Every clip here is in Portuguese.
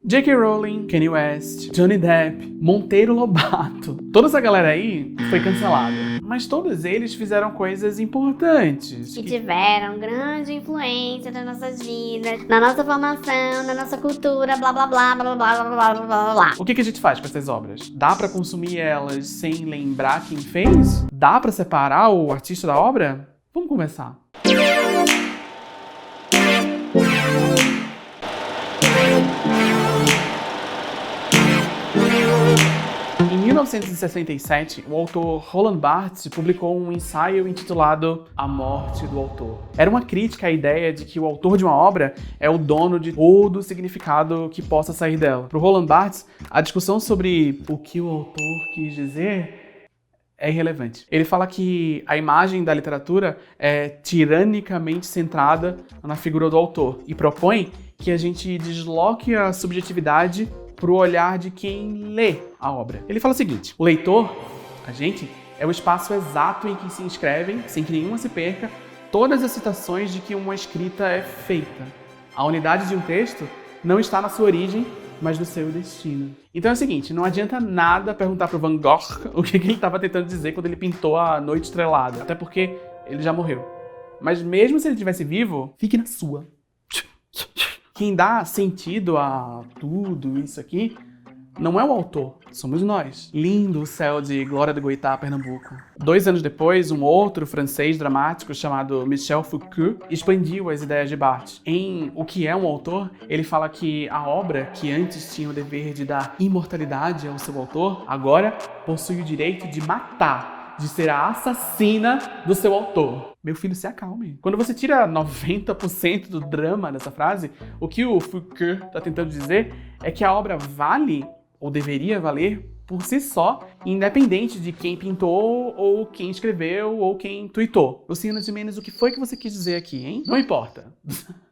J.K. Rowling, Kanye West, Johnny Depp, Monteiro Lobato. Toda essa galera aí foi cancelada. Mas todos eles fizeram coisas importantes. Que tiveram grande influência nas nossas vidas, na nossa formação, na nossa cultura, blá blá blá blá blá blá blá blá blá. O que a gente faz com essas obras? Dá pra consumir elas sem lembrar quem fez? Dá pra separar o artista da obra? Vamos começar. Em 1967, o autor Roland Barthes publicou um ensaio intitulado A Morte do Autor. Era uma crítica à ideia de que o autor de uma obra é o dono de todo o significado que possa sair dela. Para o Roland Barthes, a discussão sobre o que o autor quis dizer é irrelevante. Ele fala que a imagem da literatura é tiranicamente centrada na figura do autor e propõe que a gente desloque a subjetividade pro olhar de quem lê a obra. Ele fala o seguinte: o leitor, a gente, é o espaço exato em que se inscrevem, sem que nenhuma se perca, todas as citações de que uma escrita é feita. A unidade de um texto não está na sua origem, mas no seu destino. Então é o seguinte, não adianta nada perguntar pro Van Gogh o que ele estava tentando dizer quando ele pintou a Noite Estrelada, até porque ele já morreu. Mas mesmo se ele estivesse vivo, fique na sua. Quem dá sentido a tudo isso aqui não é o autor, somos nós. Lindo o céu de Glória do Goitá, Pernambuco. 2 anos depois, um outro francês dramático chamado Michel Foucault expandiu as ideias de Barthes. Em O que é um autor, ele fala que a obra, que antes tinha o dever de dar imortalidade ao seu autor, agora possui o direito de matar, de ser a assassina do seu autor. Meu filho, se acalme. Quando você tira 90% do drama dessa frase, o que o Foucault está tentando dizer é que a obra vale, ou deveria valer, por si só, independente de quem pintou, ou quem escreveu, ou quem tweetou. Luciana de Menes, o que foi que você quis dizer aqui, hein? Não importa.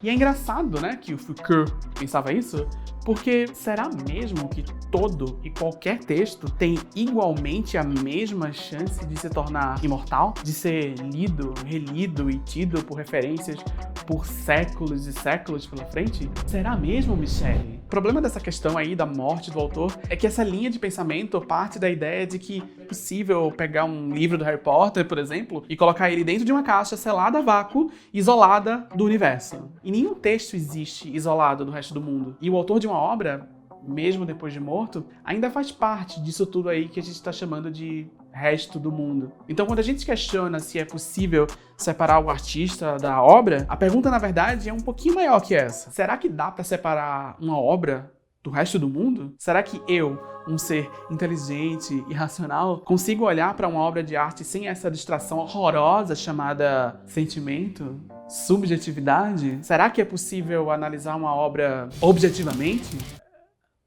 E é engraçado, né, que o Foucault pensava isso, porque será mesmo que todo e qualquer texto tem igualmente a mesma chance de se tornar imortal? De ser lido, relido e tido por referências por séculos e séculos pela frente? Será mesmo, Michele? O problema dessa questão aí da morte do autor é que essa linha de pensamento parte da ideia de que é possível pegar um livro do Harry Potter, por exemplo, e colocar ele dentro de uma caixa selada a vácuo, isolada do universo. E nenhum texto existe isolado do resto do mundo. E o autor de uma obra, mesmo depois de morto, ainda faz parte disso tudo aí que a gente está chamando de resto do mundo. Então, quando a gente questiona se é possível separar o artista da obra, a pergunta, na verdade, é um pouquinho maior que essa. Será que dá para separar uma obra do resto do mundo? Será que eu, um ser inteligente e racional, consigo olhar para uma obra de arte sem essa distração horrorosa chamada sentimento? Subjetividade? Será que é possível analisar uma obra objetivamente?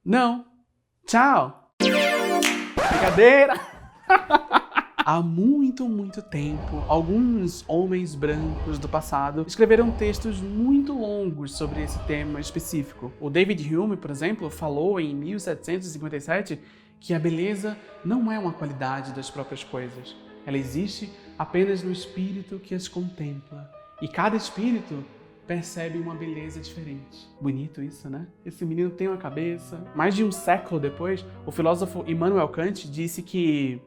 Não. Tchau. Brincadeira. Há muito, muito tempo, alguns homens brancos do passado escreveram textos muito longos sobre esse tema específico. O David Hume, por exemplo, falou em 1757 que a beleza não é uma qualidade das próprias coisas. Ela existe apenas no espírito que as contempla. E cada espírito percebe uma beleza diferente. Bonito isso, né? Esse menino tem uma cabeça. Mais de um século depois, o filósofo Immanuel Kant disse que...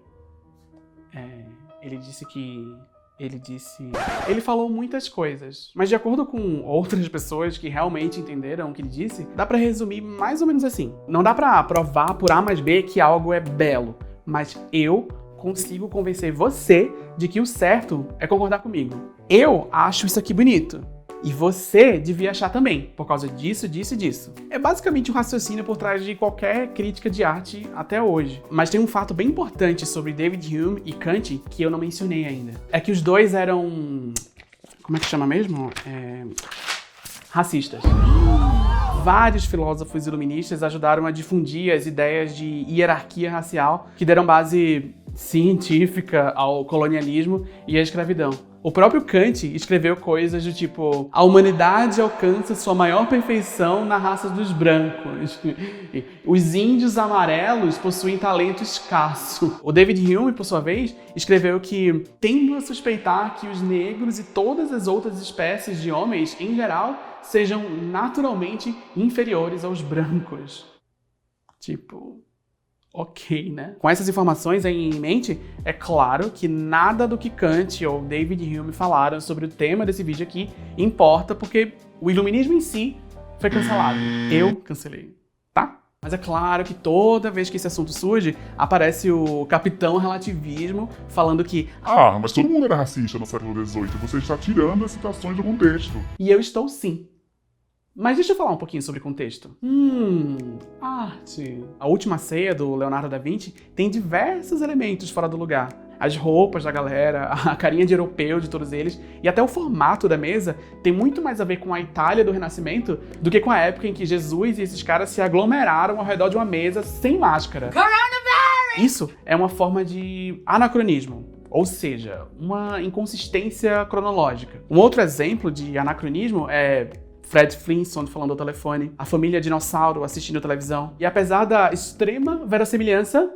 Ele falou muitas coisas, mas de acordo com outras pessoas que realmente entenderam o que ele disse, dá pra resumir mais ou menos assim. Não dá pra provar por A mais B que algo é belo, mas eu consigo convencer você de que o certo é concordar comigo. Eu acho isso aqui bonito. E você devia achar também, por causa disso, disso e disso. É basicamente o raciocínio por trás de qualquer crítica de arte até hoje. Mas tem um fato bem importante sobre David Hume e Kant que eu não mencionei ainda. É que os dois eram... como é que chama mesmo? Racistas. Vários filósofos iluministas ajudaram a difundir as ideias de hierarquia racial que deram base científica ao colonialismo e à escravidão. O próprio Kant escreveu coisas do tipo: a humanidade alcança sua maior perfeição na raça dos brancos. Os índios amarelos possuem talento escasso. O David Hume, por sua vez, escreveu que tendo a suspeitar que os negros e todas as outras espécies de homens, em geral, sejam naturalmente inferiores aos brancos. Tipo, ok, né? Com essas informações aí em mente, é claro que nada do que Kant ou David Hume falaram sobre o tema desse vídeo aqui importa, porque o iluminismo em si foi cancelado. Eu cancelei, tá? Mas é claro que toda vez que esse assunto surge, aparece o capitão relativismo falando que mas todo mundo era racista no século XVIII, você está tirando as citações do contexto. e eu estou sim. Mas deixa eu falar um pouquinho sobre contexto. Arte. A Última Ceia, do Leonardo da Vinci, tem diversos elementos fora do lugar. As roupas da galera, a carinha de europeu de todos eles, e até o formato da mesa tem muito mais a ver com a Itália do Renascimento do que com a época em que Jesus e esses caras se aglomeraram ao redor de uma mesa sem máscara. Isso é uma forma de anacronismo, ou seja, uma inconsistência cronológica. Um outro exemplo de anacronismo é Fred Flintstone falando ao telefone, a família dinossauro assistindo televisão. E apesar da extrema verossimilhança,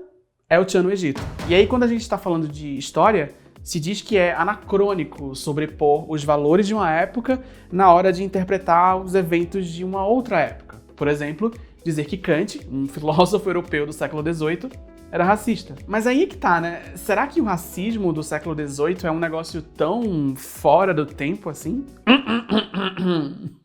é o Tchan no Egito. E aí, quando a gente está falando de história, se diz que é anacrônico sobrepor os valores de uma época na hora de interpretar os eventos de uma outra época. Por exemplo, dizer que Kant, um filósofo europeu do século XVIII, era racista. Mas aí é que tá, né? Será que o racismo do século XVIII é um negócio tão fora do tempo assim?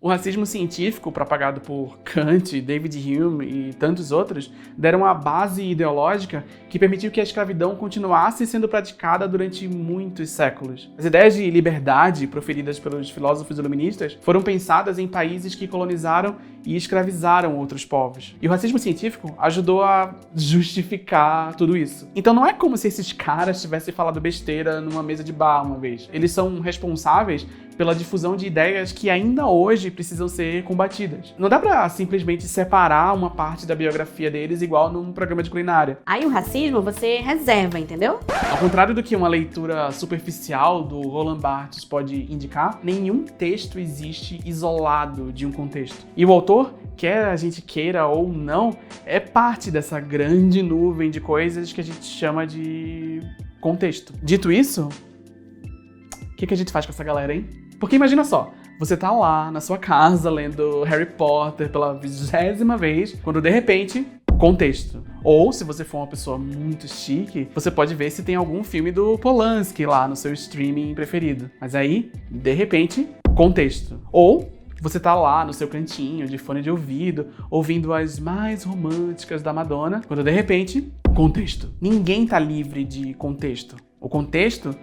O racismo científico, propagado por Kant, David Hume e tantos outros, deram a base ideológica que permitiu que a escravidão continuasse sendo praticada durante muitos séculos. As ideias de liberdade proferidas pelos filósofos iluministas foram pensadas em países que colonizaram e escravizaram outros povos. E o racismo científico ajudou a justificar tudo isso. Então não é como se esses caras tivessem falado besteira numa mesa de bar uma vez. Eles são responsáveis pela difusão de ideias que ainda hoje precisam ser combatidas. Não dá pra simplesmente separar uma parte da biografia deles igual num programa de culinária. Aí o racismo você reserva, entendeu? Ao contrário do que uma leitura superficial do Roland Barthes pode indicar, nenhum texto existe isolado de um contexto. E o autor, quer a gente queira ou não, é parte dessa grande nuvem de coisas que a gente chama de contexto. Dito isso, o que a gente faz com essa galera, hein? Porque imagina só, você tá lá na sua casa lendo Harry Potter pela 20ª vez, quando de repente, contexto. Ou, se você for uma pessoa muito chique, você pode ver se tem algum filme do Polanski lá no seu streaming preferido. Mas aí, de repente, contexto. Ou você tá lá no seu cantinho de fone de ouvido, ouvindo as mais românticas da Madonna, quando de repente, contexto. Ninguém tá livre de contexto. O contexto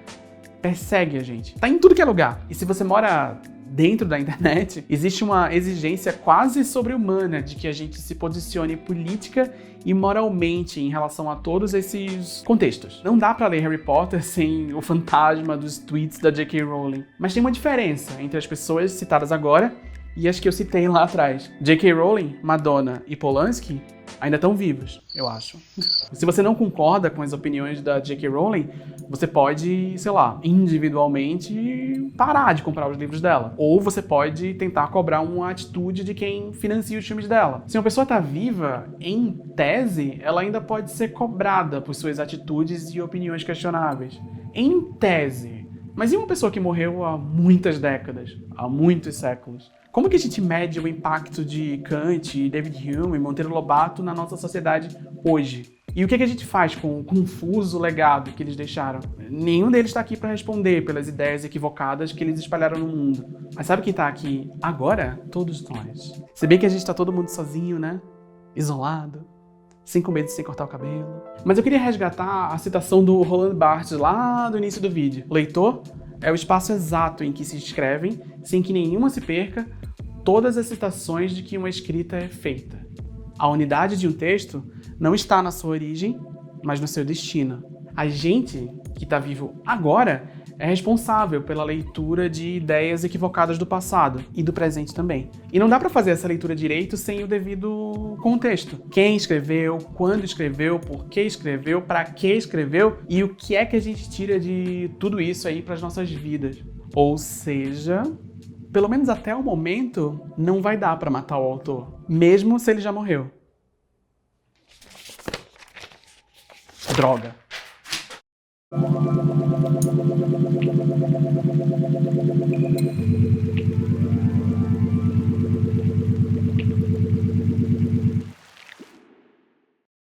persegue a gente. Tá em tudo que é lugar. E se você mora dentro da internet, existe uma exigência quase sobre-humana de que a gente se posicione política e moralmente em relação a todos esses contextos. Não dá pra ler Harry Potter sem o fantasma dos tweets da J.K. Rowling. Mas tem uma diferença entre as pessoas citadas agora e as que eu citei lá atrás. J.K. Rowling, Madonna e Polanski ainda estão vivos, eu acho. Se você não concorda com as opiniões da J.K. Rowling, você pode, sei lá, individualmente parar de comprar os livros dela. Ou você pode tentar cobrar uma atitude de quem financia os filmes dela. Se uma pessoa tá viva, em tese, ela ainda pode ser cobrada por suas atitudes e opiniões questionáveis. Em tese. Mas e uma pessoa que morreu há muitas décadas, há muitos séculos? Como que a gente mede o impacto de Kant, David Hume e Monteiro Lobato na nossa sociedade hoje? E o que a gente faz com o confuso legado que eles deixaram? Nenhum deles está aqui para responder pelas ideias equivocadas que eles espalharam no mundo. Mas sabe quem está aqui agora? Todos nós. Se bem que a gente está todo mundo sozinho, né? Isolado. Sem comer sem cortar o cabelo. Mas eu queria resgatar a citação do Roland Barthes lá do início do vídeo. Leitor é o espaço exato em que se escrevem, sem que nenhuma se perca, todas as citações de que uma escrita é feita. A unidade de um texto não está na sua origem, mas no seu destino. A gente, que está vivo agora, é responsável pela leitura de ideias equivocadas do passado e do presente também. E não dá para fazer essa leitura direito sem o devido contexto. Quem escreveu, quando escreveu, por que escreveu, para que escreveu e o que é que a gente tira de tudo isso aí para as nossas vidas. Ou seja, pelo menos até o momento, não vai dar para matar o autor, mesmo se ele já morreu. Droga.